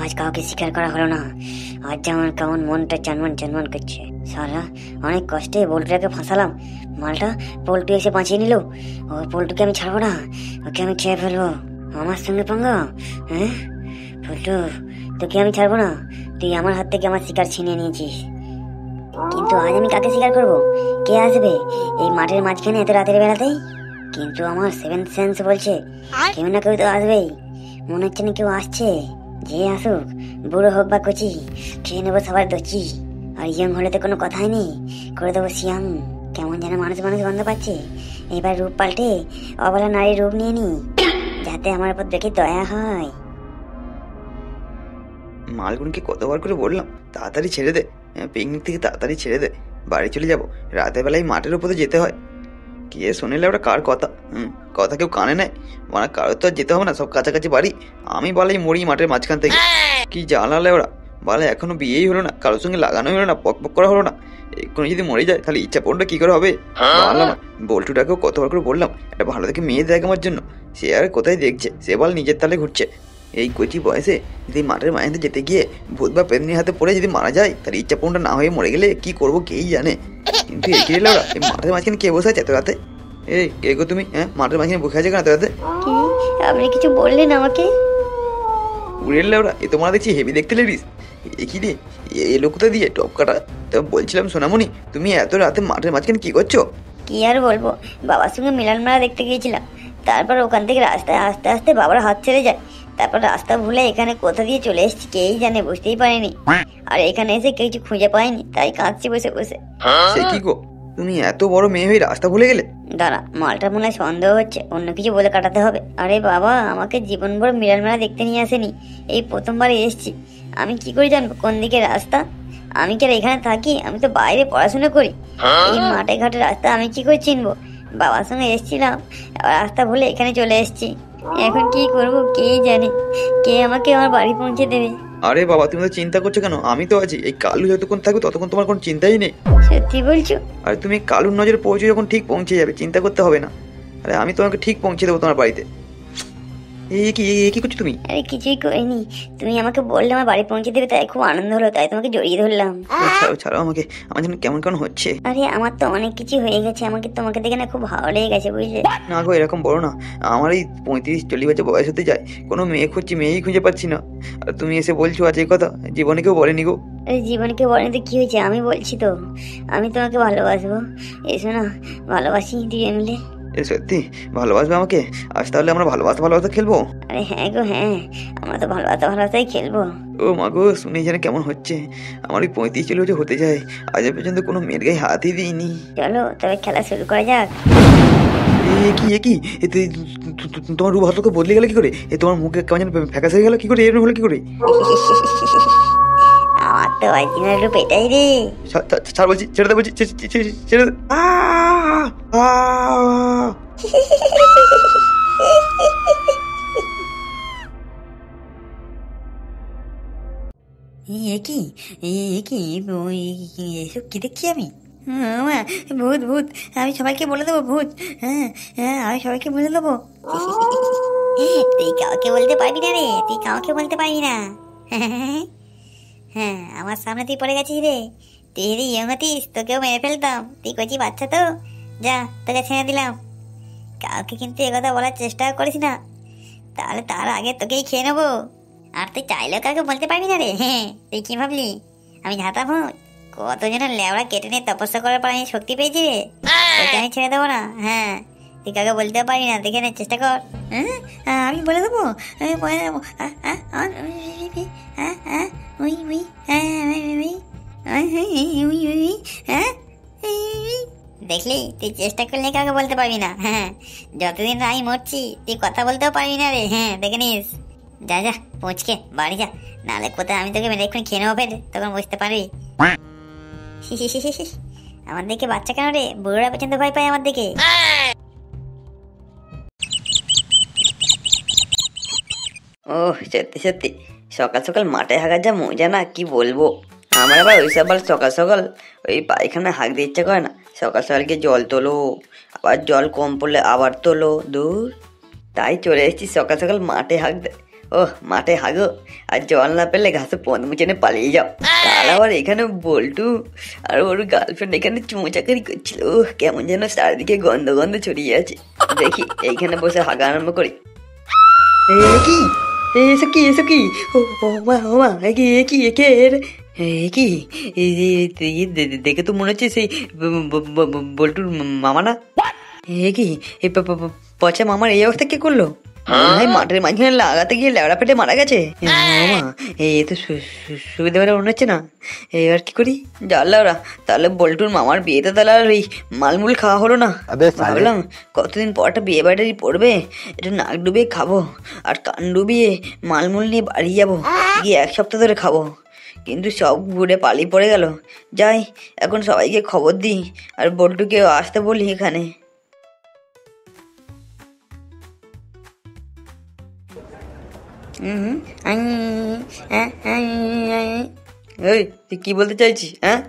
আজ কাউকে শিকার করা হলো না। আজ যেমন কেমন মনটা চনমন চনমন করছে। সারা অনেক কষ্টে পোল্ট্রিটাকে ফাঁসালাম, মালটা পোল্ট্রি এসে বাঁচিয়ে নিল। ও পোল্ট্রিকে আমি ছাড়বো না, ওকে আমি খেয়ে ফেলবো। আমার সঙ্গে পাঙ্গা? হ্যাঁ পোল্টু, তোকে আমি ছাড়বো না। তুই আমার হাত থেকে আমার শিকার ছিনিয়ে নিয়েছিস, কিন্তু আজ আমি কাকে শিকার করবো? কে আসবে এই মাঠের মাঝখানে এত রাতের বেলাতেই? কিন্তু আমার সেভেন্থ সেন্স বলছে কেউ না কেউ তো আসবেই। মনে হচ্ছে না কেউ আসছে। যে আসুক, বুড়ো হোক বা কচি, খেয়ে নেবো সবার দচি। আর ইয়ং হলে তো কোনো কথাই নেই, করে দেবো সিয়াং। কেমন যেন মানুষ মানুষ গন্ধ পাচ্ছে। এবার রূপ পাল্টে অবলা নারী রূপ নিয়ে নি, যাতে আমার উপর দেখে দয়া হয়। মালগুনকে কতবার করে বললাম তাড়াতাড়ি ছেড়ে দে, পিকনিক থেকে তাড়াতাড়ি ছেড়ে দে, বাড়ি চলে যাব। রাতের বেলায় মাঠের উপরে যেতে হয়। কে শোনেলে ওটা কার কথা? কথা কেউ কানে নেয়? মানে কারোর তো আর যেতে হবে না, সব কাছাকাছি বাড়ি। আমি বালাই মরি মাঠের মাঝখান থেকে। কি জ্বালালে ওরা! বালা এখনো বিয়েই হলো না, কারোর সঙ্গে লাগানোই হলো না, পক পক করা হলো না। এক্ষুনি যদি মরে যায় তাহলে ইচ্ছা পড়লে কি করে হবে? বললাম না, বল্টুটাকেও কতবার করে বললাম একটা ভালো থেকে মেয়ে দেখ আমার জন্য। সে আর কোথায় দেখছে, সে বল নিজের তালে ঘুরছে। এই কচি বয়সে যদি মাঠের মাঝে যেতে গিয়ে ভূত বা পেতনির হাতে পড়ে যদি মারা যায়, তাহলে ইচ্ছা পূর্ণটা না হয়ে মরে গেলে কি করবো কেই জানে। কিন্তু এগিয়ে এলো ওরা, এই মাঠের মাঝখানে কে বসে আছে এত রাতে? এই কে গো তুমি? মাঠের মাঝখানে বসে আছে কেন এত রাতে? আপনি কিছু বললেন আমাকে? উড়ে এলে ওরা, এ তোমরা দেখছি হেভি দেখতে লেডিস। এ কি রে, এলো কোথা দিয়ে টপ কাটা? তো বলছিলাম সোনামণি, তুমি এত রাতে মাঠের মাঝখানে কি করছো? কি আর বলবো, বাবার সঙ্গে মিলন মেলা দেখতে গিয়েছিলাম। তারপর ওখান থেকে রাস্তায় আস্তে আস্তে বাবার হাত ছেড়ে যায়। তারপর রাস্তা ভুলে এখানে কোথা দিয়ে চলে এসেছি কেই জানে, বুঝতেই পারিনি। আর এখানে এসে কিছু খুঁজে পাইনি, তাই কাঁদছি বসে বসে। সে কি গো, তুমি এত বড় মেয়ে হয়ে রাস্তা ভুলে গেলে? দাঁড়া, মালটা মনে হয় সন্দেহ হচ্ছে, অন্য কিছু বলে কাটাতে হবে। আরে বাবা, আমাকে জীবনভর মিলন মেলা দেখতে নিয়ে আসেনি, এই প্রথমবার এসেছি। আমি কি করে জানবো কোন দিকে রাস্তা? আমি কি আর এখানে থাকি? আমি তো বাইরে পড়াশোনা করি। এই মাঠে ঘাটে রাস্তা আমি কি করে চিনবো? বাবার সঙ্গে এসেছিলাম, রাস্তা ভুলে এখানে চলে এসেছি। এখন কি করবো কে জানে, কে আমাকে আমার বাড়ি পৌঁছে দেবে? আরে বাবা, তুমি তো চিন্তা করছো কেন? আমি তো আছি। এই কালু যতক্ষণ থাকবে ততক্ষণ তোমার কোনো চিন্তাই নেই। সত্যি বলছো? আর তুমি কালুর নজরে পৌঁছে যখন ঠিক পৌঁছে যাবে, চিন্তা করতে হবে না। আরে আমি তোমাকে ঠিক পৌঁছে দেবো তোমার বাড়িতে। কি করছো তুমি? আরে কিছুই করিনি, তুমি আমাকে বললে আমার বাড়ি পৌঁছে দেবে, তাই খুব আনন্দ হলো, তাই তোমাকে জড়িয়ে ধরলাম। ছাড়ো ছাড়ো আমাকে, আমার জন্য কেমন কেমন হচ্ছে। আরে আমার তো অনেক কিছু হয়ে গেছে, আমাকে তোমাকে দেখে না খুব ভালো লেগে গেছে, বুঝলে? না গো, এরকম বলো না। আমার এই 35-40 বছর বয়স হতে যায়, কোনো মেয়ে খুঁজছি, মেয়েই খুঁজে পাচ্ছি না। আর তুমি এসে বলছো আজ এই কথা? জীবনে কেউ বলেনি গো। আরে জীবনকে বলেনি তো কি হয়েছে? আমি বলছি তো, আমি তোমাকে ভালোবাসবো। এসো না, ভালোবাসি দুজনে মিলে। সত্যি ভালোবাসবে আমাকে? আজ তাহলে আমরা ভালোবাসা খেলবো? আরে হ্যাঁ গো হ্যাঁ, আমরা তো ভালোবাসাই খেলবো। ও মা গো, শুনে যেন কেমন হচ্ছে। আমার ওই 35-40 বছর হতে যায়, আজ পর্যন্ত কোনো মেয়ের গায়ে হাতই দিইনি। চলো তবে খেলা শুরু করা যাক। তোমার রূপ হাতকে বদলে গেল কি করে? তোমার মুখে কেমন যেন ফ্যাকাস হয়ে গেল কি করে? এরকম হলো কি করে? আমার তো অরিজিনাল রূপ এটাই রে। ছাড় বলছি, ছেড়ে দে বলছি, ছেড়ে দে। এসব কি দেখছি আমি? ভূত ভূত, আমি সবাইকে বলে দেবো ভূত। হ্যাঁ হ্যাঁ, আমি সবাইকে বলে দেবো। তুই কাউকে বলতে পারবি না রে, তুই কাউকে বলতে পারবি না। হ্যাঁ, আমার সামনে তুই পড়ে গেছিস রে। তুই যদি ইয়ং হতিস তোকেও মেরে ফেলতাম। তুই কচি বাচ্চা তো, যা তোকে ছেড়ে দিলাম। কাউকে কিন্তু একথা বলার চেষ্টা করিস না, তাহলে তার আগে তোকেই খেয়ে নেবো। আর তুই চাইলেও কাউকে বলতে পারবি না রে। হ্যাঁ, তুই কি ভাবলি আমি ঝাঁতা ভূত? কতজনের লেবড়া কেটে নিয়ে তপস্যা করার পর আমি শক্তি পেয়েছি রে, তোকে আমি ছেড়ে দেবো না। হ্যাঁ, তুই কাউকে বলতে পারি না, দেখে নে, চেষ্টা কর। হ্যাঁ আমি বলে দেবো, আমি বলে দেবো। দেখলি, তুই চেষ্টা করলে কাউকে বলতে পারবি না। হ্যাঁ, যতদিন আমি মরছি তুই কথা বলতেও পারবি না রে। হ্যাঁ, দেখে নিস। যা যা, পৌঁছকে বাড়ি যা, নাহলে কোথায় আমি তোকে মেরে এক্ষুনি খেয়ে নেবো ফের, তখন বুঝতে পারবি। আমার দিকে বাচ্চা কেন রে? বুড়োরা পর্যন্ত ভয় পায় আমার দিকে। ও সত্যি সত্যি সকাল সকাল মাঠে হাঁকার যা মজা না, কি বলবো। আমার আবার ওইসব বল সকাল সকাল ওই পায়খানা হাঁকতে ইচ্ছা করে না। সকাল সকাল গিয়ে জল তোলো, আবার জল কম পড়লে আবার তোলো, দূর তাই চলে এসেছি সকাল সকাল মাঠে হাঁকতে। ও মাঠে হাগো, আর জল না পেলে ঘাসে পদ মুচেনে পালিয়ে যাও। কাল আবার এখানে বল্টু আর ওর গার্লফ্রেন্ড এখানে চুমোচাকারি করছিল। কেমন যেন চারিদিকে গন্ধ গন্ধ ছড়িয়ে আছে। দেখি এইখানে বসে হাগা আরম্ভ করি। কি এসব কি এসব কি? ও মা ও মা, একে কি দেখে তো মনে হচ্ছে সেই বল্টুর মামা না? কি পচা মামার এই অবস্থা কে করলো? ভাই মাঠের মাঝখানে লাগাতে গিয়ে লেবড়া ফেটে মারা গেছে। এই তো সুবিধা বেড়ে মনে হচ্ছে না। এবার কি করি? জানলা ওরা, তাহলে বল্টুর মামার বিয়েতে তাহলে আর ওই মালমুল খাওয়া হলো না। ভাবলাম কতদিন পর একটা বিয়ে বাড়ি পড়বে, একটু নাক ডুবিয়ে খাবো আর কান ডুবিয়ে মালমুল নিয়ে বাড়ি যাবো, গিয়ে 1 সপ্তাহ ধরে খাবো। কিন্তু সব ঘুরে পালি পড়ে গেল। যাই এখন সবাইকে খবর দিই আর বল্টুকে আসতে বলি এখানে। এই তুই কি বলতে চাইছিস? হ্যাঁ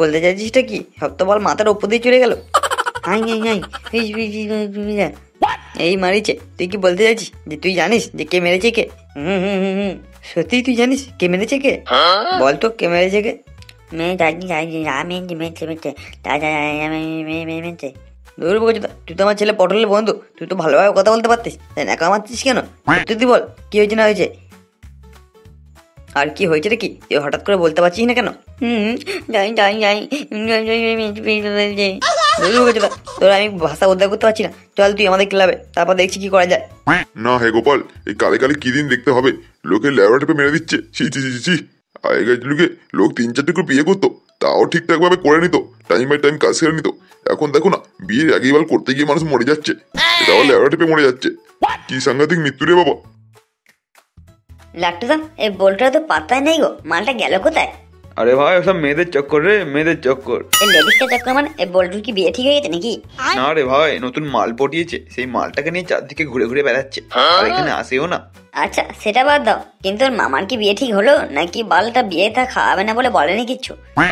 বলতে চাইছিসটা কি? সব তো বল মাথার ওপর দিয়ে চলে গেল। এই মারিছে, তুই কি বলতে চাইছিস যে তুই জানিস যে কে মেরেছে কে? সত্যি তুই জানিস কে মেরেছে কে? বল তো কে মেরেছে কে? দূর বলছো, তুই তো আমার ছেলে পটলের বন্ধু, তুই তো ভালোভাবে কথা বলতে পারতিস, তাই একা মারছিস কেন? তুই বল কি হয়েছে না হয়েছে। আর কি হয়েছে রে কি? তুই হঠাৎ করে বলতে পারছিস না কেন? তোর আমি ভাষা উদ্ধার করতে পারছি না। চল তুই আমাদের ক্লাবে, তারপর দেখছি কি করা যায়। না হে গোপাল, এই কালে কালে কি দিন দেখতে হবে? লোকে ল্যাবড়া টেপে মেরে দিচ্ছে। ছি ছি ছি ছি। আগেকার যুগে লোক 3-4টে করে বিয়ে করতো, তাও ঠিকঠাক ভাবে করে নিত, টাইম বাই টাইম কাজ সেরে নিত। এখন দেখো না, বিয়ের আগেই বাল করতে গিয়ে মানুষ মরে যাচ্ছে, এটাও ল্যাবড়া টেপে মরে যাচ্ছে। কি সাংঘাতিক মৃত্যু রে বাবা। লাট্টুদা, এই বল্টুটা তো পাত্তাই নেই গো, মালটা গেল কোথায়? আরে ভাই ওসব মেয়েদের চক্কর রে, মেয়েদের চক্কর। এই লেডিসটা চক্কর মানে এই বল্টুর কি বিয়ে ঠিক হয়ে গেছে নাকি? না রে ভাই, নতুন মাল পটিয়েছে, সেই মালটাকে নিয়ে চারদিকে ঘুরে ঘুরে বেড়াচ্ছে, আর এখানে আসেও না। আচ্ছা সেটা বাদ দাও, কিন্তু ওর মামার কি বিয়ে ঠিক হলো নাকি বালটা বিয়ে তা খাওয়াবে না বলে বলেনি কিচ্ছু?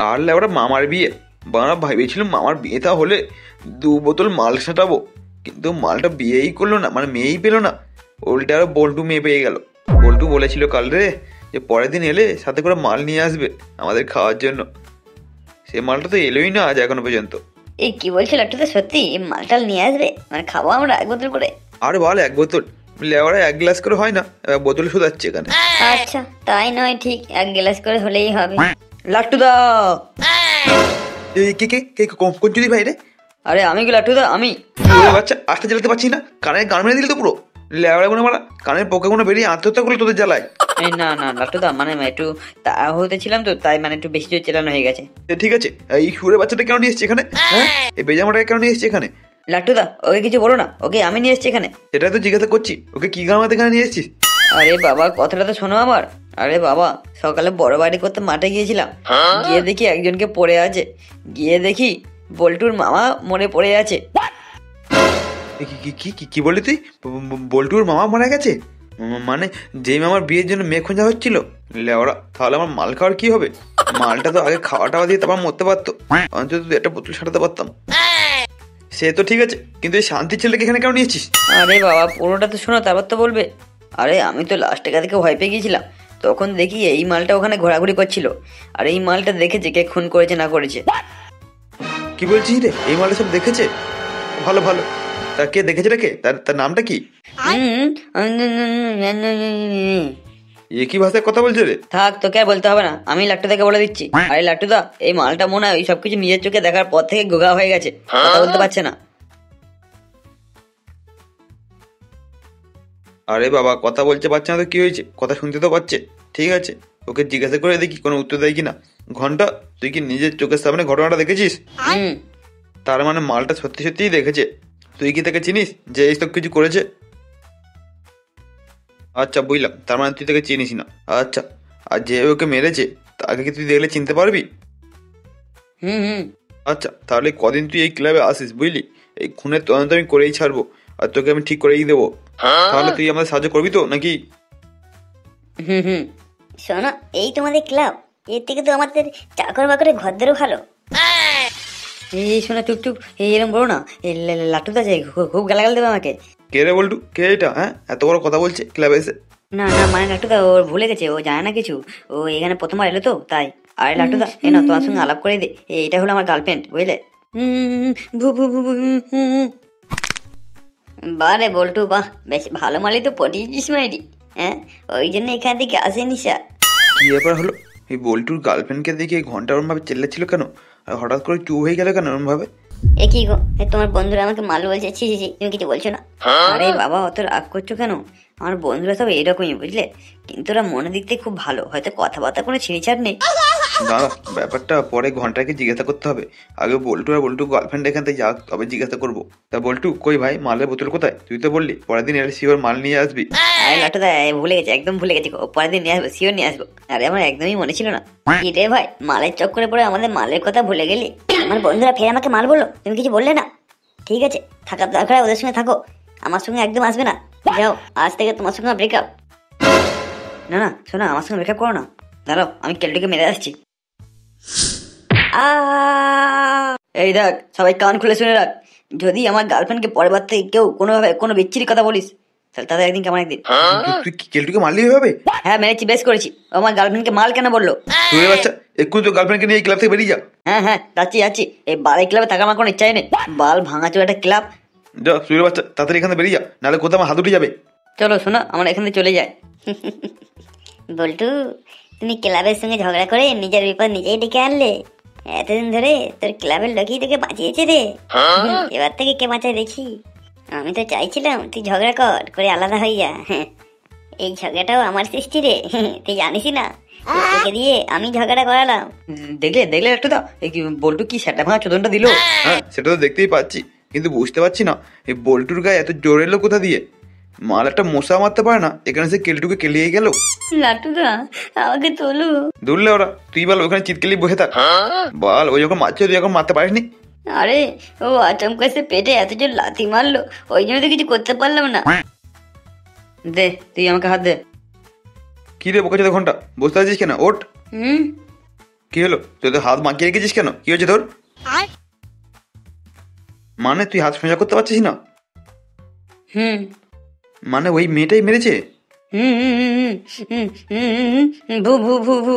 আর ওরা মামার বিয়ে, বাবা ভেবেছিলাম মামার বিয়েটা হলে 2 বোতল মাল সাঁটাবো, কিন্তু মালটা বিয়েই করলো না, মানে মেয়েই পেলো না, উল্টে আরো বল্টু মেয়ে পেয়ে গেল। বল্টু বলেছিল কাল রে যে পরের দিন এলে সাথে করে মাল নিয়ে আসবে আমাদের খাওয়ার জন্য, সে মালটা তো এলোই না আজ এখনো পর্যন্ত। এই কি বলছিল একটু তো সত্যি, এই মালটাল নিয়ে আসবে মানে খাবো আমরা 1 বোতল করে? আরে বল 1 বোতল, লেওয়ারা 1 গ্লাস করে হয় না, বোতল শুধাচ্ছে এখানে। আচ্ছা তাই নয় ঠিক, 1 গ্লাস করে হলেই হবে। লাট্টুদা! কে কে কে কোন চুরি ভাই রে? আরে আমি কি লাট্টুদা? আমি বাচ্চা আসতে জ্বালাতে পারছি না, কানের গান মেরে দিল তো পুরো, লেওয়ারা গুলো মারা কানের পোকা গুলো বেরিয়ে আত্মহত্যা করলো তোদের জ্বালায়। না না লাট্টুদা, মানে একটু হতে ছিলাম তো, তাই মানে একটু বেশি জোর চেলানো হয়ে গেছে। ঠিক আছে, এই সুরে বাচ্চাটা কেন নিয়ে এসছে এখানে? হ্যাঁ, এই বেজামাটাকে কেন নিয়ে এসছে এখানে? লাট্টুদা ওকে কিছু বলো না, ওকে আমি নিয়ে এসছি এখানে। সেটাই তো জিজ্ঞাসা করছি, ওকে কি গামাতে এখানে নিয়ে এসছিস? আরে বাবা কথাটা তো শোনো আমার। আরে বাবা সকালে বড় বাড়ি করতে মাঠে গিয়েছিলাম, গিয়ে দেখি একজনকে পড়ে আছে, গিয়ে দেখি বল্টুর মামা মরে পড়ে আছে। কি বললি তুই? বল্টুর মামা মারা গেছে? মানে যেই মামার বিয়ের জন্য মেয়ে খোঁজা হচ্ছিল? লেওরা, তাহলে আমার মাল খাওয়ার কি হবে? মালটা তো আগে খাওয়া টাওয়া দিয়ে তারপর মরতে পারতো, অন্তত 1টা বোতল সাটাতে পারতাম। সে তো ঠিক আছে, কিন্তু এই শান্তির ছেলেকে এখানে কেন নিয়েছিস? আরে বাবা পুরোটা তো শোনো, তারপর তো বলবে। আরে আমি তো লাস্ট টাকা থেকে ভয় পেয়ে গিয়েছিলাম, তখন দেখি এই মালটা ওখানে ঘোরাঘুরি করছিল, আর এই মালটা দেখেছে কে খুন করেছে না করেছে। কি বলছিস রে? এই মালটা সব দেখেছে? ভালো ভালো, তা কে দেখেছে রে? কে? তার নামটা কি? এ কি ভাষায় কথা বলছে রে? থাক, তোকে আর বলতে হবে না, আমি লাট্টুদাকে বলে দিচ্ছি। আরে লাট্টুদা, এই মালটা মনে হয় সবকিছু নিজের চোখে দেখার পর থেকে গোগা হয়ে গেছে, কথা বলতে পারছে না। আরে বাবা, কথা বলতে পারছে না তো কি হয়েছে? কথা শুনতে তো পাচ্ছে, ঠিক আছে, ওকে জিজ্ঞাসা করে দেখি কোনো উত্তর দেয় কিনা। ঘন্টা, তুই কি নিজের চোখের সামনে ঘটনাটা দেখেছিস? তার মানে মালটা সত্যি সত্যিই দেখেছে। তুই কি তাকে চিনিস যে এই সব কিছু করেছে? আচ্ছা বুঝলাম, তার মানে তুই তাকে চিনিস না। আচ্ছা, আর যে ওকে মেরেছে তাকে কি তুই দেখলে চিনতে পারবি? আচ্ছা, তাহলে কদিন তুই এই ক্লাবে আসিস বুঝলি, এই খুনের তদন্ত আমি করেই ছাড়বো, আর তোকে আমি ঠিক করেই দেবো। তাহলে তুই আমাদের সাহায্য করবি তো নাকি? শোনো, এই তোমাদের ক্লাব, এর থেকে তো আমাদের চাকর বাকরের ঘরদেরও ভালো। এই শোনা চুপ চুপ, এই এরকম বলো না, এই লাট্টুদা যে খুব গালাগাল দেবে আমাকে। কে রে বল্টু? কে এটা? হ্যাঁ, এত বড় কথা বলছে ক্লাবে এসে? না না মানে লাট্টুদা ও ভুলে গেছে, ও জানে না কিছু, ও এখানে প্রথমবার এলো তো তাই। আরে লাট্টুদা এ না তোমার সঙ্গে আলাপ করে দে, এইটা হলো আমার গার্লফ্রেন্ড বুঝলে। ভু ভু ভু ভু, বারে বল্টু বাহ, বেশ ভালো মালই তো পটিয়েছিস মাইরি। হ্যাঁ, ওই জন্য এখান থেকে আসে নিশা। কি ব্যাপার হলো? এই বল্টুর গার্লফ্রেন্ডকে দেখে ঘন্টা ওরম ভাবে চেল্লাচ্ছিল কেন? আর হঠাৎ করে চুপ হয়ে গেল কেন ওরম ভাবে? এ কি গো, এ তোমার বন্ধুরা আমাকে মাল বলছে, ছি ছি ছি, তুমি কিছু বলছো না? আরে বাবা অত রাগ করছো কেন? আমার বন্ধুরা সব এরকমই বুঝলে, কিন্তু ওরা মনে দিক থেকে খুব ভালো, হয়তো কথাবার্তা কোনো ছিঁড়িছাড় নেই। দাঁড়া, ব্যাপারটা পরে ঘন্টাকে জিজ্ঞাসা করতে হবে। আগে বল্টু আর বল্টু গার্লফ্রেন্ড এখান থেকে যাক, তবে জিজ্ঞাসা করবো। তা বল্টু কই ভাই, মালের বোতল কোথায়? তুই তো বললি পরের দিন এলে শিওর মাল নিয়ে আসবি। আরে লাটুদা ভুলে গেছে, একদম ভুলে গেছি, পরের দিন নিয়ে আসবো, শিওর নিয়ে আসবো। আরে আমার একদমই মনে ছিল না। কি রে ভাই, মালের চক্করে পড়ে আমাদের মালের কথা ভুলে গেলি? আমার বন্ধুরা ফের আমাকে মাল বললো, তুমি কিছু বললে না? ঠিক আছে, থাকার দরকার ওদের সঙ্গে থাকো, আমার সঙ্গে একদম আসবে না। যাও, আজ থেকে তোমার সঙ্গে ব্রেকআপ। না না শোনা, আমার সঙ্গে ব্রেকআপ করো না, দাঁড়াও আমি কেলটুকে মেরে আসছি। এই দেখ, সবাই কান খুলে শুনে রাখ, যদি আমার গার্লফ্রেন্ডকে পরের বার থেকে কেউ কোনোভাবে কোনো বিচ্ছিরি কথা বলিস, তাহলে তাদের একদিন কেমন একদিন। তুই কি কেলটুকে মারলি হবে? হ্যাঁ মেরেছি, বেশ করেছি। ও আমার গার্লফ্রেন্ডকে মাল কেন বললো? তুই বাচ্চা, একটু তো গার্লফ্রেন্ডকে নিয়ে এই ক্লাব থেকে বেরিয়ে যা। হ্যাঁ হ্যাঁ যাচ্ছি যাচ্ছি, এই বাল ক্লাবে থাকার আমার কোনো ইচ্ছাই নেই, বাল ভাঙাচোর একটা ক্লাব। যা সুরের বাচ্চা, তাড়াতাড়ি এখানে বেরিয়ে যা, নাহলে কোথাও আমার হাত উঠে যাবে। চলো শোনা, আমরা এখান থেকে চলে যাই। বল্টু, তুমি ক্লাবের সঙ্গে ঝগড়া করে নিজের বিপদ নিজেই ডেকে আনলে। এতদিন ধরে তোর ক্লাবের লোকই তোকে বাঁচিয়েছে রে, এবার থেকে কে বাঁচায় দেখি। আমি তো চাইছিলাম তুই ঝগড়া করে আলাদা হয়ে যা। এই ঝগড়াটাও আমার সৃষ্টি রে, তুই জানিস না, তোকে দিয়ে আমি ঝগড়া করালাম। দেখলে দেখলে একটু দাও, বল্টু কি সেটা ভাঙা চোদনটা দিল। হ্যাঁ, সেটা তো দেখতেই পাচ্ছি, কিন্তু বুঝতে পারছি না এই বল্টুর গায়ে এত জোর এলো কোথা দিয়ে? মাল একটা মশা মারতে পারে না, এখানে সে কেলটুকে কেলিয়ে গেল। লাটুদা আমাকে তোলো। দূরলে ওরা, তুই বল ওখানে চিৎকেলি বসে থাক। বল, ওই যখন মারছে তুই এখন মারতে পারিসনি? আরে ও আচমকা সে পেটে এত জোর লাথি মারলো, ওই জন্য তো কিছু করতে পারলাম না। দে তুই আমাকে হাত দে। কি রে বোকা চোদা ঘন্টা, বসতে আছিস কেন? ওঠ। কি হলো? তুই তো হাত মাখিয়ে রেখেছিস কেন? কি হয়েছে তোর? মানে তুই হাত সোজা করতে পারছিস না? মানে ওই মেয়েটাই মেরেছে? ভু ভু ভু ভু